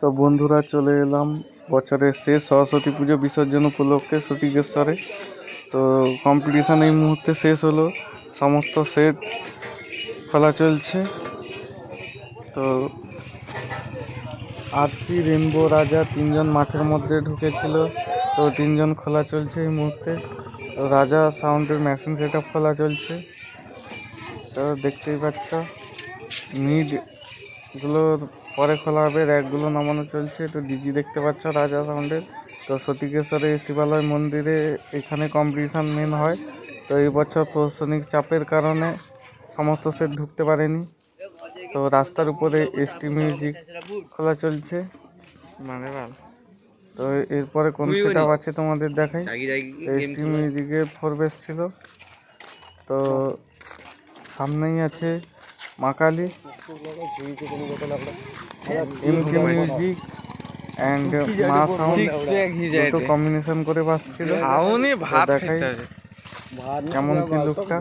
তো বন্ধুরা, চলে এলাম বছরের শেষ সরস্বতী পুজো বিসর্জন উপলক্ষে সটিকেশ্বরে। তো কম্পিটিশান এই মুহূর্তে শেষ হলো, সমস্ত সেট খোলা চলছে। তো আরসি, রেনবো, রাজা তিনজন মাঠের মধ্যে ঢুকেছিল, তো তিনজন খোলা চলছে এই মুহূর্তে। তো রাজা সাউন্ডের মেশিন সেট আপ খোলা চলছে, তো দেখতেই পাচ্ছ। মিডগুলোর পরে খোলা হবে, র্যাকগুলো নামানো চলছে। তো ডিজি দেখতে পাচ্ছ রাজা সাউন্ডের। তো সতীকেশ্বরে শিবালয় মন্দিরে এখানে কম্পিটিশান মেন হয়। তো এই বছর প্রশাসনিক চাপের কারণে সমস্ত সেট ঢুকতে পারেনি। তো রাস্তার উপরে এসটি মিউজিক খোলা চলছে। তো এরপরে কোন সেট আপ আছে তোমাদের দেখাই। এসটি মিউজিকে 4 বেস ছিল। তো সামনেই আছে মা কালী, এমকে মিউজিক অ্যান্ড মা সাউন্ড, দুটো কম্বিনেশন করে বাজছিল। দেখাই কেমন কি লুকটা।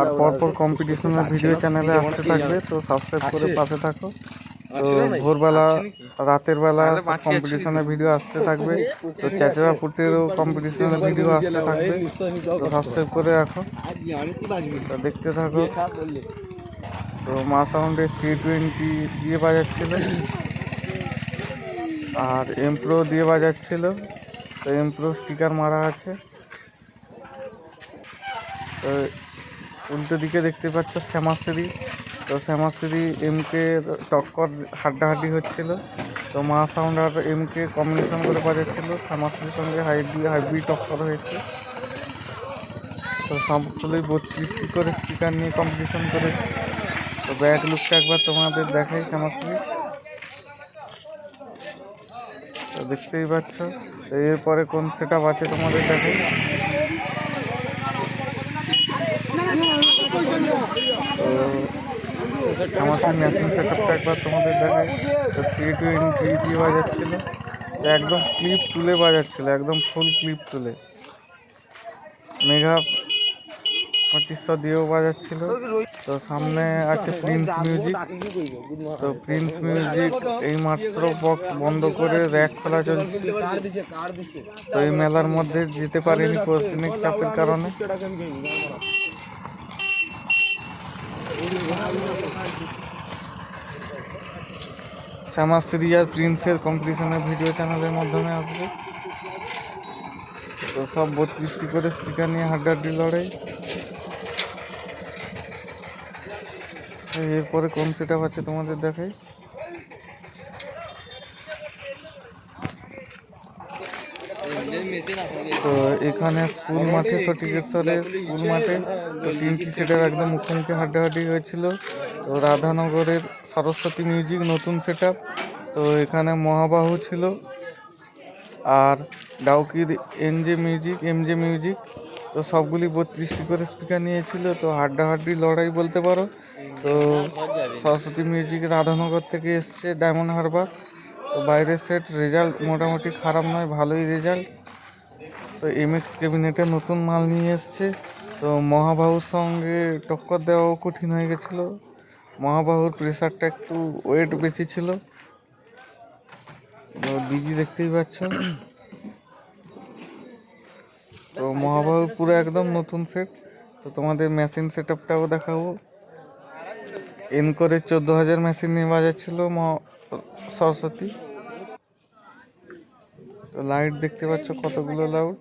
আর পরপর কম্পিটিশনের ভিডিও চ্যানেলে আসতে থাকবে, তো সাবস্ক্রাইব করে পাশে থাকো। তো ভোরবেলা, রাতের বেলা সব কম্পিটিশনের ভিডিও আসতে থাকবে। তো চেঁচড়া পুটিরও কম্পিটিশনের ভিডিও আসতে থাকবে, তো সাবস্ক্রাইব করে রাখো। তো দেখতে থাকো। তো মা সাউন্ডের C20 দিয়ে বাজাচ্ছিল, আর এমপ্রো দিয়ে বাজাচ্ছিল। তো এমপ্রো স্টিকার মারা আছে। তো উল্টো দিকে দেখতে পাচ্ছ শ্যামাশ্রী। তো শ্যামাশ্রী এমকে টক্কর হাড্ডাহাড্ডি হচ্ছিল। তো মা সাউন্ড আর এমকে কম্বিনেশন করে বাজাচ্ছিল, শ্যামাশ্রীর সঙ্গে হাইব্রিড টক্কর হয়েছে। তো সবগুলোই 32টি করে স্পিকার নিয়ে কম্পিটিশন করেছে। তো ব্যাক লুকটা একবার তোমাদের দেখাই শ্যামাশ্রী। তো দেখতেই পাচ্ছ। তো এরপরে কোন সেট আপ আছে তোমাদের দেখাই। তো আমার মেশিন সেট আপটা একবার তোমাদের দেখাই। তো C20 দিয়ে বাজাচ্ছিল, তো একদম ক্লিপ তুলে বাজাচ্ছিল, একদম ফুল ক্লিপ তুলে। মেঘা 2500 দিয়েও বাজাচ্ছিল। তো সামনে আছে প্রিন্স মিউজিক। তো প্রিন্স মিউজিক এই মাত্র বক্স বন্ধ করে র্যাক খোলা চলছে। তো এই মেলার মধ্যে যেতে পারেনি প্রশাসনিক চাপের কারণে। শ্যামাশ্রী আর প্রিন্সের কম্পিটিশনের ভিডিও চ্যানেলের মাধ্যমে আসবে। তো সব 32টি করে স্পিকার নিয়ে হাড্ডাহাড্ডি লড়াই। এরপরে কোন সেট আপ আছে তোমাদের দেখাই। তো এখানে স্কুল মাঠে, সটিকেশ্বরের স্কুল মাঠে, তো 3টি সেটের একদম মুখোমুখি হাড্ডাহাড্ডি হয়েছিল। তো রাধানগরের সরস্বতী মিউজিক নতুন সেট আপ। তো এখানে মহাবাহু ছিল, আর ডাউকির এমজে মিউজিক। তো সবগুলি 32টি করে স্পিকার নিয়েছিল। তো হাড্ডাহাড্ডি লড়াই বলতে পারো। তো সরস্বতী মিউজিক রাধানগর থেকে এসছে, ডায়মন্ড হারবার। তো বাইরের সেট রেজাল্ট মোটামুটি খারাপ নয়, ভালোই রেজাল্ট। তো এমএক্স ক্যাবিনেটে নতুন মাল নিয়ে এসছে। তো মহাবাহুর সঙ্গে টক্কর দেওয়াও কঠিন হয়ে গেছিলো। মহাবাহুর প্রেসারটা একটু ওয়েট বেশি ছিল। তো ডিজি দেখতেই পাচ্ছ। তো মহাবাহু পুরো একদম নতুন সেট। তো তোমাদের মেশিন সেট আপটাও দেখাবো। এনকোরের 14,000 মেশিন নিয়ে বাজাচ্ছিল সরস্বতী। তো লাইট দেখতে পাচ্ছ কতগুলো লাউড।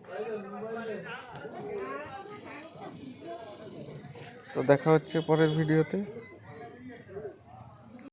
তো দেখা হচ্ছে পরের ভিডিওতে।